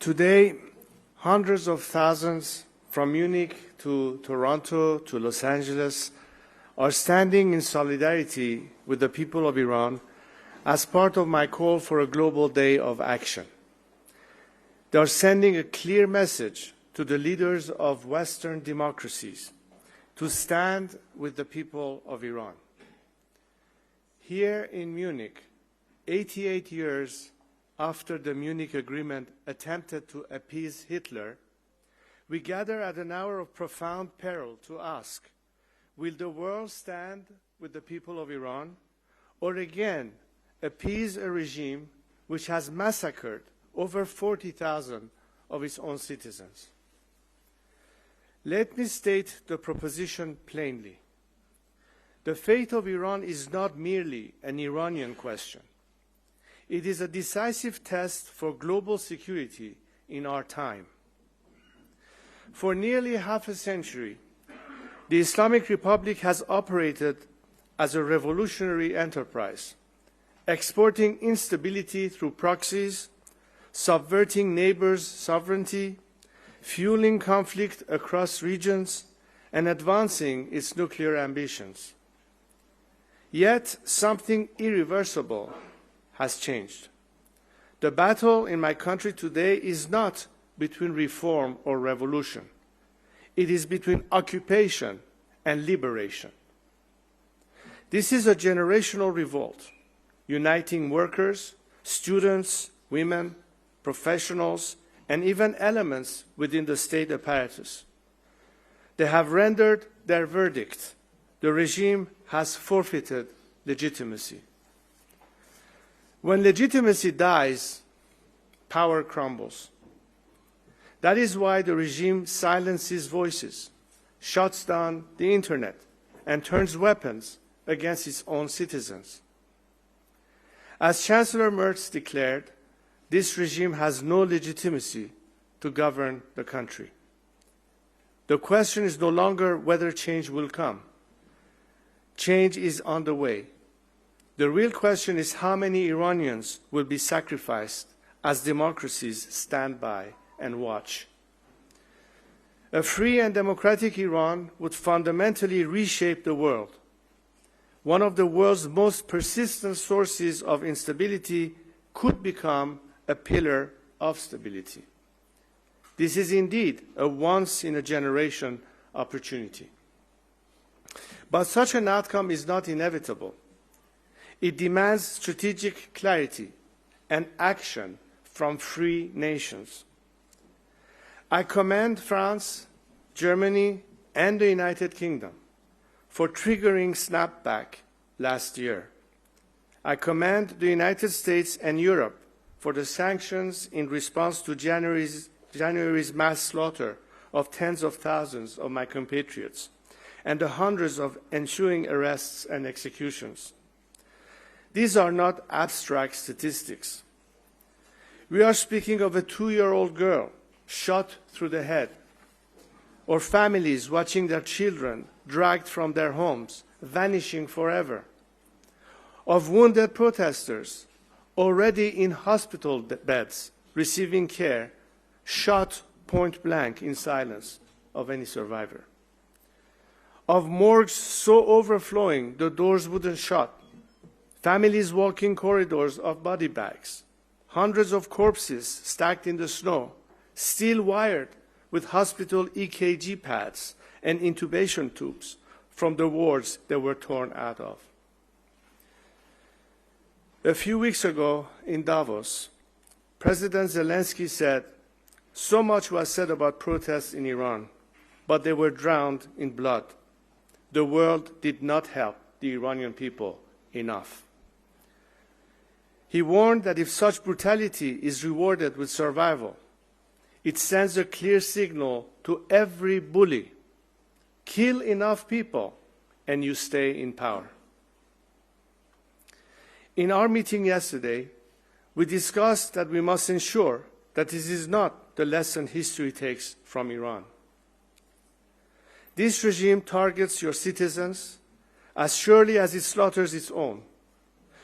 Today, hundreds of thousands from Munich to Toronto to Los Angeles are standing in solidarity with the people of Iran as part of my call for a global day of action. They are sending a clear message to the leaders of Western democracies to stand with the people of Iran. Here in Munich, 88 years after the Munich Agreement attempted to appease Hitler, we gather at an hour of profound peril to ask, will the world stand with the people of Iran, or again appease a regime which has massacred over 40,000 of its own citizens? Let me state the proposition plainly. The fate of Iran is not merely an Iranian question. It is a decisive test for global security in our time. For nearly half a century, the Islamic Republic has operated as a revolutionary enterprise, exporting instability through proxies, subverting neighbors' sovereignty, fueling conflict across regions, and advancing its nuclear ambitions. Yet something irreversible has changed. The battle in my country today is not between reform or revolution. It is between occupation and liberation. This is a generational revolt, uniting workers, students, women, professionals, and even elements within the state apparatus. They have rendered their verdict. The regime has forfeited legitimacy. When legitimacy dies, power crumbles. That is why the regime silences voices, shuts down the internet, and turns weapons against its own citizens. As Chancellor Merz declared, this regime has no legitimacy to govern the country. The question is no longer whether change will come. Change is on the way. The real question is how many Iranians will be sacrificed as democracies stand by and watch. A free and democratic Iran would fundamentally reshape the world. One of the world's most persistent sources of instability could become a pillar of stability. This is indeed a once-in-a-generation opportunity. But such an outcome is not inevitable. It demands strategic clarity and action from free nations. I commend France, Germany, and the United Kingdom for triggering snapback last year. I commend the United States and Europe for the sanctions in response to January's mass slaughter of tens of thousands of my compatriots and the hundreds of ensuing arrests and executions. These are not abstract statistics. We are speaking of a 2-year-old girl shot through the head, or families watching their children dragged from their homes, vanishing forever, of wounded protesters already in hospital beds, receiving care, shot point blank in silence of any survivor, of morgues so overflowing the doors wouldn't shut, families walking corridors of body bags, hundreds of corpses stacked in the snow, still wired with hospital EKG pads and intubation tubes from the wards they were torn out of. A few weeks ago in Davos, President Zelensky said, "So much was said about protests in Iran, but they were drowned in blood. The world did not help the Iranian people enough." He warned that if such brutality is rewarded with survival, it sends a clear signal to every bully: kill enough people and you stay in power. In our meeting yesterday, we discussed that we must ensure that this is not the lesson history takes from Iran. This regime targets your citizens as surely as it slaughters its own,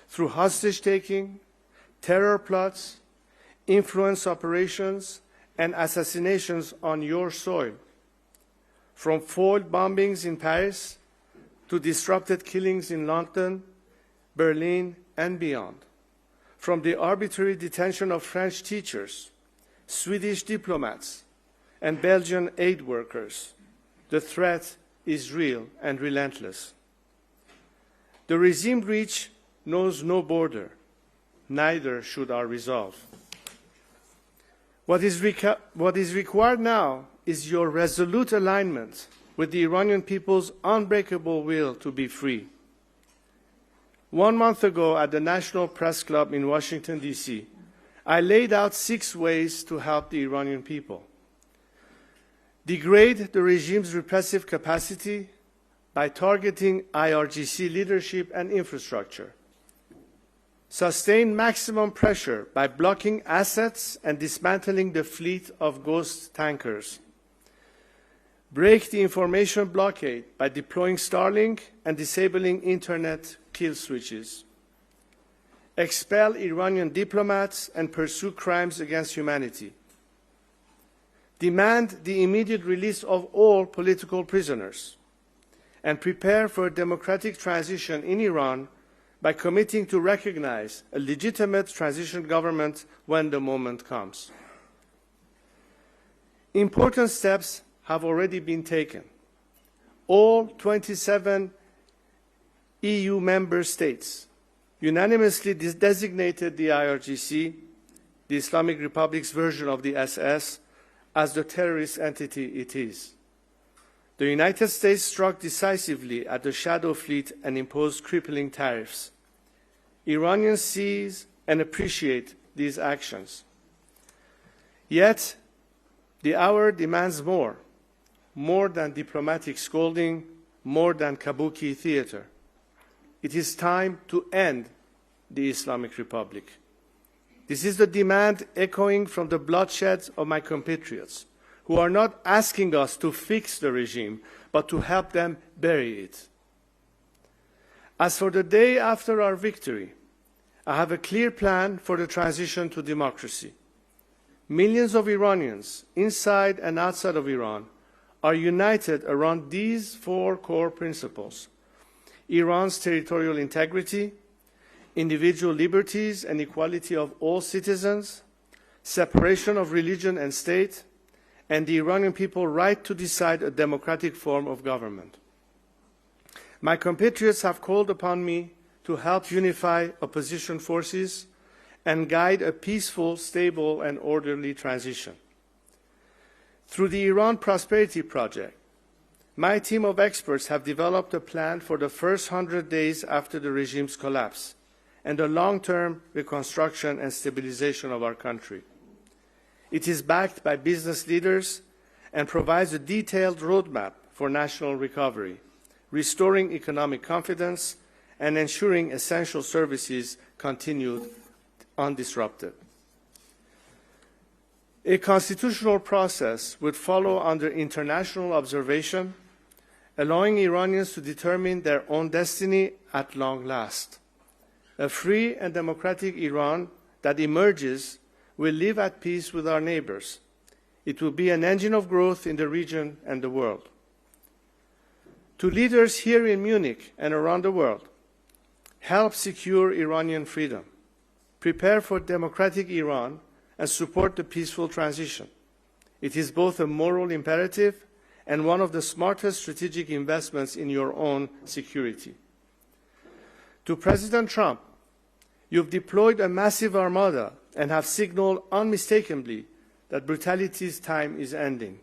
through hostage-taking, terror plots, influence operations, and assassinations on your soil, from foiled bombings in Paris to disrupted killings in London, Berlin, and beyond, from the arbitrary detention of French teachers, Swedish diplomats, and Belgian aid workers. The threat is real and relentless. The regime reach knows no border. Neither should our resolve. What is required now is your resolute alignment with the Iranian people's unbreakable will to be free. 1 month ago at the National Press Club in Washington, D.C., I laid out 6 ways to help the Iranian people. Degrade the regime's repressive capacity by targeting IRGC leadership and infrastructure. Sustain maximum pressure by blocking assets and dismantling the fleet of ghost tankers. Break the information blockade by deploying Starlink and disabling internet kill switches. Expel Iranian diplomats and pursue crimes against humanity. Demand the immediate release of all political prisoners. And prepare for a democratic transition in Iran by committing to recognize a legitimate transition government when the moment comes. Important steps have already been taken. All 27 EU member states unanimously designated the IRGC, the Islamic Republic's version of the SS, as the terrorist entity it is. The United States struck decisively at the shadow fleet and imposed crippling tariffs. Iranians seize and appreciate these actions. Yet, the hour demands more than diplomatic scolding, more than kabuki theater. It is time to end the Islamic Republic. This is the demand echoing from the bloodshed of my compatriots, who are not asking us to fix the regime, but to help them bury it. As for the day after our victory, I have a clear plan for the transition to democracy. Millions of Iranians, inside and outside of Iran, are united around these 4 core principles: Iran's territorial integrity, individual liberties and equality of all citizens, separation of religion and state, and the Iranian people's right to decide a democratic form of government. My compatriots have called upon me to help unify opposition forces and guide a peaceful, stable, and orderly transition. Through the Iran Prosperity Project, my team of experts have developed a plan for the first 100 days after the regime's collapse and the long-term reconstruction and stabilization of our country. It is backed by business leaders and provides a detailed roadmap for national recovery, restoring economic confidence and ensuring essential services continued undisrupted. A constitutional process would follow under international observation, allowing Iranians to determine their own destiny at long last. A free and democratic Iran that emerges will live at peace with our neighbors. It will be an engine of growth in the region and the world. To leaders here in Munich and around the world, help secure Iranian freedom, prepare for democratic Iran, and support the peaceful transition. It is both a moral imperative and one of the smartest strategic investments in your own security. To President Trump, you've deployed a massive armada and have signaled unmistakably that brutality's time is ending.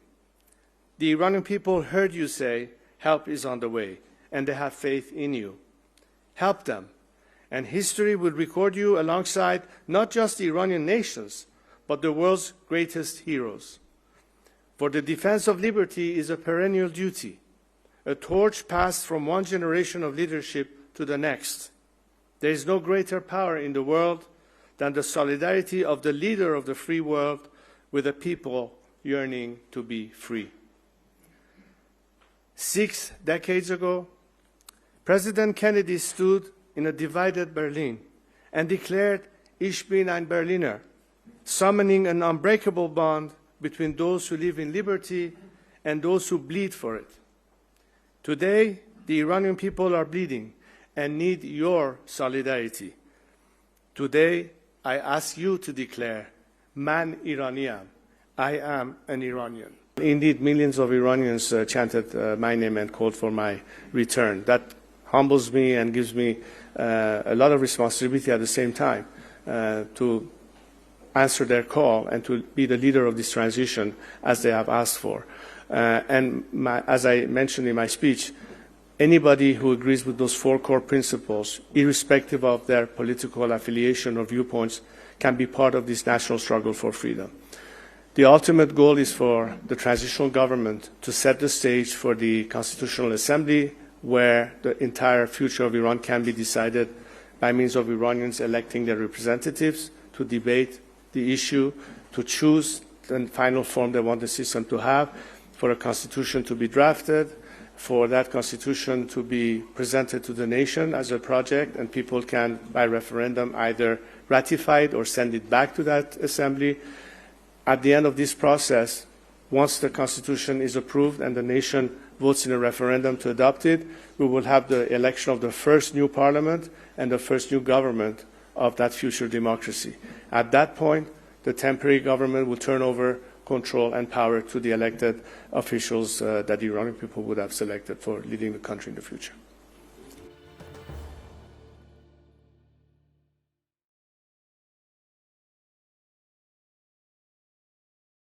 The Iranian people heard you say, help is on the way, and they have faith in you. Help them, and history will record you alongside not just the Iranian nations, but the world's greatest heroes. For the defense of liberty is a perennial duty, a torch passed from one generation of leadership to the next. There is no greater power in the world than the solidarity of the leader of the free world with a people yearning to be free. 6 decades ago, President Kennedy stood in a divided Berlin and declared Ich bin ein Berliner, summoning an unbreakable bond between those who live in liberty and those who bleed for it. Today, the Iranian people are bleeding and need your solidarity. Today, I ask you to declare, Man Iraniyam, I am an Iranian. Indeed, millions of Iranians chanted my name and called for my return. That humbles me and gives me a lot of responsibility at the same time to answer their call and to be the leader of this transition as they have asked for. As I mentioned in my speech, anybody who agrees with those 4 core principles, irrespective of their political affiliation or viewpoints, can be part of this national struggle for freedom. The ultimate goal is for the transitional government to set the stage for the Constitutional Assembly, where the entire future of Iran can be decided by means of Iranians electing their representatives to debate the issue, to choose the final form they want the system to have, for a constitution to be drafted, for that constitution to be presented to the nation as a project, and people can, by referendum, either ratify it or send it back to that assembly. At the end of this process, once the constitution is approved and the nation votes in a referendum to adopt it, we will have the election of the first new parliament and the first new government of that future democracy. At that point, the temporary government will turn over control and power to the elected officials that the Iranian people would have selected for leading the country in the future.